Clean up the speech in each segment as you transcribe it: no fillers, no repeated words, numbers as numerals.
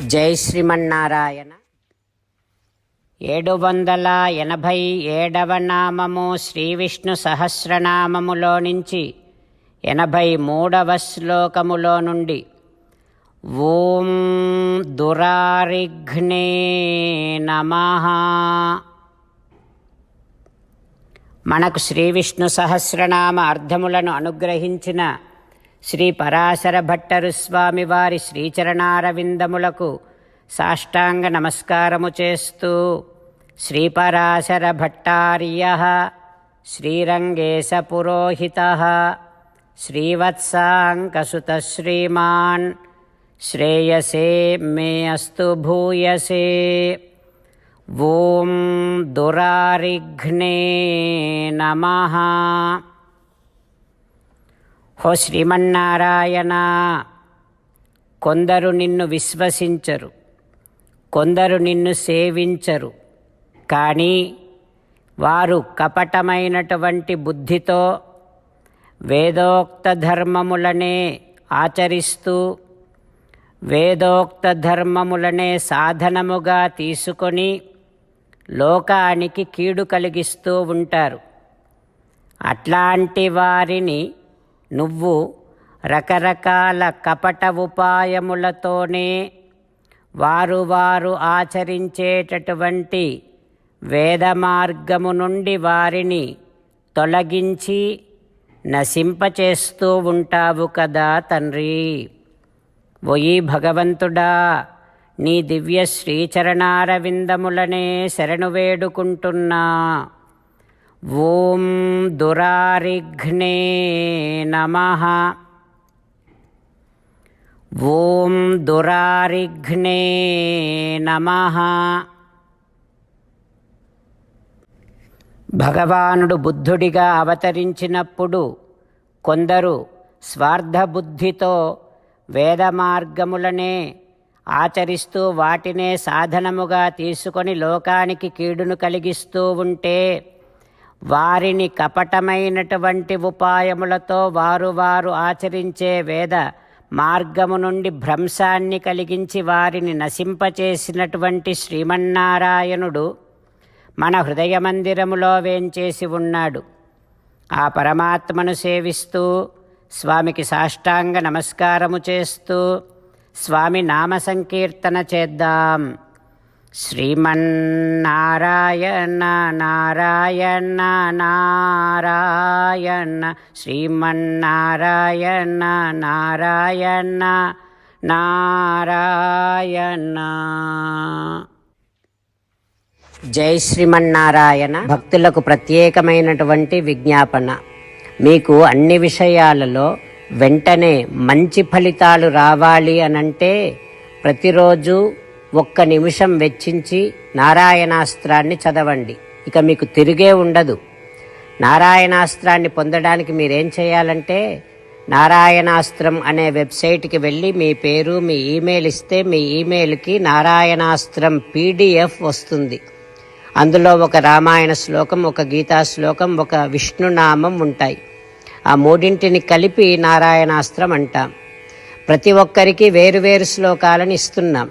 జై శ్రీమన్నారాయణ. 787వ నామము శ్రీ విష్ణు సహస్రనామములో నుంచి 83వ శ్లోకములో నుండి ఓం దురారిఘ్నే నమః. మనకు శ్రీ విష్ణు సహస్రనామ అర్థములను అనుగ్రహించిన శ్రీ పరాశర భట్టరు స్వామి వారి శ్రీచరణారవిందములకు సాష్టాంగ నమస్కారము చేస్తూ శ్రీ పరాశర భట్టార్యః శ్రీరంగేశ పురోహితః శ్రీవత్సాంకసుత శ్రీమాన్ శ్రేయసే మే అస్తు భూయసే. ఓం దురారిఘ్నే నమః. హో శ్రీమన్నారాయణ, కొందరు నిన్ను విశ్వసించరు, కొందరు నిన్ను సేవించరు. కానీ వారు కపటమైనటువంటి బుద్ధితో వేదోక్త ధర్మములనే ఆచరిస్తూ వేదోక్త ధర్మములనే సాధనముగా తీసుకొని లోకానికి కీడు కలిగిస్తూ ఉంటారు. అట్లాంటి వారిని నువ్వు రకరకాల కపట ఉపాయములతోనే వారు ఆచరించేటటువంటి వేద మార్గము నుండి వారిని తొలగించి నశింపచేస్తూ ఉంటావు కదా తండ్రి. ఓయి భగవంతుడా, నీ దివ్య శ్రీచరణారవిందములనే శరణు వేడుకుంటున్నా. ఓం దురారిఘ్నే నమః. ఓం దురారిఘ్నే నమః. భగవానుడు బుద్ధుడిగా అవతరించినప్పుడు కొందరు స్వార్థబుద్ధితో వేద మార్గములనే ఆచరిస్తూ వాటినే సాధనముగా తీసుకొని లోకానికి కీడును కలిగిస్తూ ఉంటే వారిని కపటమైనటువంటి ఉపాయములతో వారు ఆచరించే వేద మార్గము నుండి భ్రంశాన్ని కలిగించి వారిని నశింపచేసినటువంటి శ్రీమన్నారాయణుడు మన హృదయ మందిరములో వేంచేసి ఉన్నాడు. ఆ పరమాత్మను సేవిస్తూ స్వామికి సాష్టాంగ నమస్కారము చేస్తూ స్వామి నామ సంకీర్తన చేద్దాం. శ్రీమన్నారాయణ నారాయణ నారాయణ శ్రీమన్నారాయణ నారాయణ నారాయణ. జై శ్రీమన్నారాయణ. భక్తులకు ప్రత్యేకమైనటువంటి విజ్ఞాపన. మీకు అన్ని విషయాలలో వెంటనే మంచి ఫలితాలు రావాలి అనంటే ప్రతిరోజు 1 నిమిషం వెచ్చించి నారాయణాస్త్రాన్ని చదవండి. ఇక మీకు తిరిగే ఉండదు. నారాయణాస్త్రాన్ని పొందడానికి మీరేం చేయాలంటే నారాయణాస్త్రం అనే వెబ్సైట్కి వెళ్ళి మీ పేరు మీ ఈమెయిల్ ఇస్తే మీ ఈమెయిల్కి నారాయణాస్త్రం PDF వస్తుంది. అందులో ఒక రామాయణ శ్లోకం, ఒక గీతా శ్లోకం, ఒక విష్ణునామం ఉంటాయి. ఆ మూడింటిని కలిపి నారాయణాస్త్రం అంటాం. ప్రతి ఒక్కరికి వేరువేరు శ్లోకాలను ఇస్తున్నాం.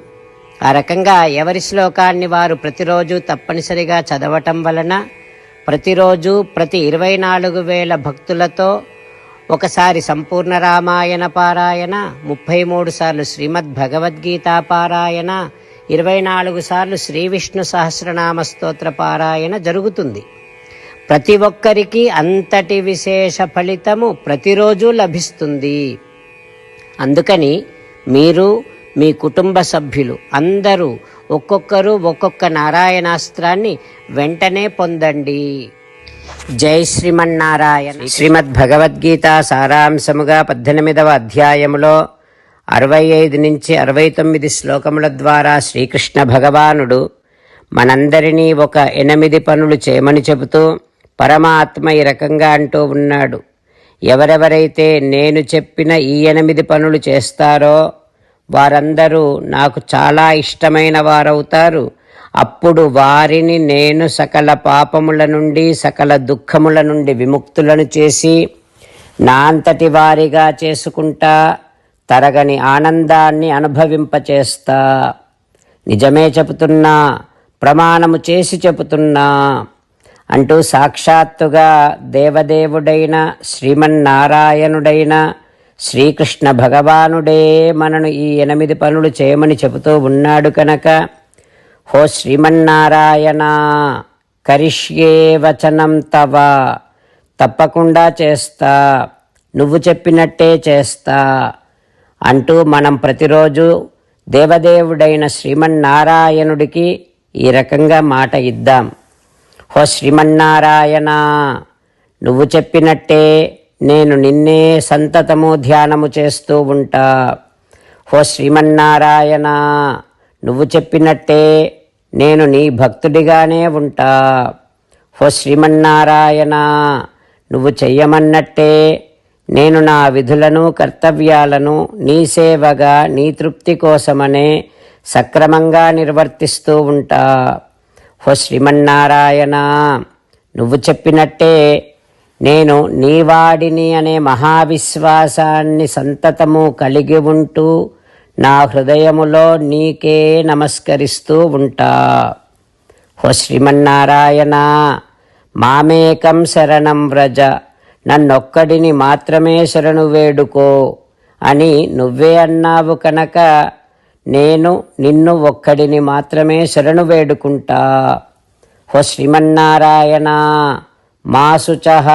ఆ రకంగా ఎవరి శ్లోకాన్ని వారు ప్రతిరోజు తప్పనిసరిగా చదవటం వలన ప్రతిరోజు ప్రతి 24,000 భక్తులతో ఒకసారి సంపూర్ణ రామాయణ పారాయణ, 33 సార్లు శ్రీమద్ భగవద్గీత పారాయణ, 24 సార్లు శ్రీ విష్ణు సహస్రనామ స్తోత్ర పారాయణ జరుగుతుంది. ప్రతి ఒక్కరికి అంతటి విశేష ఫలితము ప్రతిరోజు లభిస్తుంది. అందుకని మీరు మీ కుటుంబ సభ్యులు అందరూ ఒక్కొక్కరు ఒక్కొక్క నారాయణాస్త్రాన్ని వెంటనే పొందండి. జై శ్రీమన్నారాయణ. శ్రీమద్ భగవద్గీత సారాంశముగా 18వ అధ్యాయములో 65 నుంచి 69 శ్లోకముల ద్వారా శ్రీకృష్ణ భగవానుడు మనందరినీ ఒక 8 పనులు చేయమని చెబుతూ పరమాత్మ ఈ రకంగా అంటూ ఉన్నాడు. ఎవరెవరైతే నేను చెప్పిన ఈ 8 పనులు చేస్తారో వారందరూ నాకు చాలా ఇష్టమైన వారవుతారు. అప్పుడు వారిని నేను సకల పాపముల నుండి సకల దుఃఖముల నుండి విముక్తులను చేసి నా అంతటి వారిగా చేసుకుంటా. తరగని ఆనందాన్ని అనుభవింపచేస్తా. నిజమే చెబుతున్నా, ప్రమాణము చేసి చెబుతున్నా అంటూ సాక్షాత్తుగా దేవదేవుడైన శ్రీమన్నారాయణుడైన శ్రీకృష్ణ భగవానుడే మనను ఈ 8 పనులు చేయమని చెబుతూ ఉన్నాడు కనుక, హో శ్రీమన్నారాయణ, కరిష్యే వచనం తవ, తప్పకుండా చేస్తా, నువ్వు చెప్పినట్టే చేస్తా అంటూ మనం ప్రతిరోజు దేవదేవుడైన శ్రీమన్నారాయణుడికి ఈ రకంగా మాట ఇద్దాం. హో శ్రీమన్నారాయణ, నువ్వు చెప్పినట్టే నేను నిన్నే సంతతము ధ్యానము చేస్తూ ఉంటా. హో శ్రీమన్నారాయణ, నువ్వు చెప్పినట్టే నేను నీ భక్తుడిగానే ఉంటా. హో శ్రీమన్నారాయణ, నువ్వు చెయ్యమన్నట్టే నేను నా విధులను కర్తవ్యాలను నీ సేవగా నీ తృప్తి కోసమనే సక్రమంగా నిర్వర్తిస్తూ ఉంటా. హో శ్రీమన్నారాయణ, నువ్వు చెప్పినట్టే నేను నీవాడిని అనే మహావిశ్వాసాన్ని సంతతము కలిగి ఉంటూ నా హృదయములో నీకే నమస్కరిస్తూ ఉంటా. హో శ్రీమన్నారాయణ, మామేకం శరణం వ్రజ, నన్నొక్కడిని మాత్రమే శరణు వేడుకో అని నువ్వే అన్నావు కనుక నేను నిన్ను ఒక్కడిని మాత్రమే శరణు వేడుకుంటా. హో శ్రీమన్నారాయణ, మా శుచః,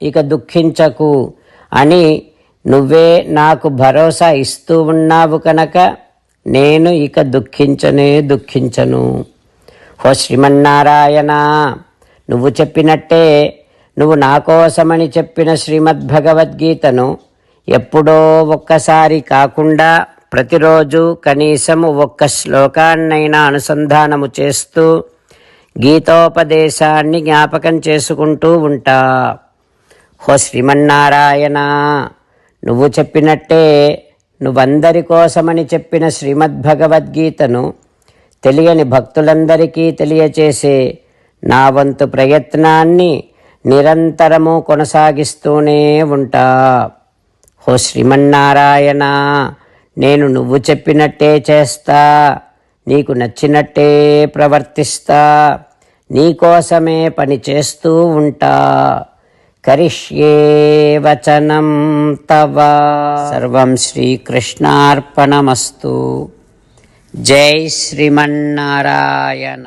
ఇక దుఃఖించకు అని నువ్వే నాకు భరోసా ఇస్తూ ఉన్నావు కనుక నేను ఇక దుఃఖించను. హో శ్రీమన్నారాయణ, నువ్వు చెప్పినట్టే నువ్వు నా కోసమని చెప్పిన శ్రీమద్భగవద్గీతను ఎప్పుడో ఒక్కసారి కాకుండా ప్రతిరోజు కనీసము ఒక్క శ్లోకాన్నైనా అనుసంధానము చేస్తూ గీతోపదేశాన్ని జ్ఞాపకం చేసుకుంటూ ఉంటా. హో శ్రీమన్నారాయణ, నువ్వు చెప్పినట్టే నువ్వందరి కోసమని చెప్పిన శ్రీమద్భగవద్గీతను తెలియని భక్తులందరికీ తెలియచేసే నా వంతు ప్రయత్నాన్ని నిరంతరము కొనసాగిస్తూనే ఉంటా. హో శ్రీమన్నారాయణ, నేను నువ్వు చెప్పినట్టే చేస్తా, నీకు నచ్చినట్టే ప్రవర్తిస్తా, నీకోసమే పని చేస్తూ ఉంటా. కరిష్యే వచనం తవ. సర్వం శ్రీకృష్ణార్పణమస్తు. జై శ్రీమన్నారాయణ.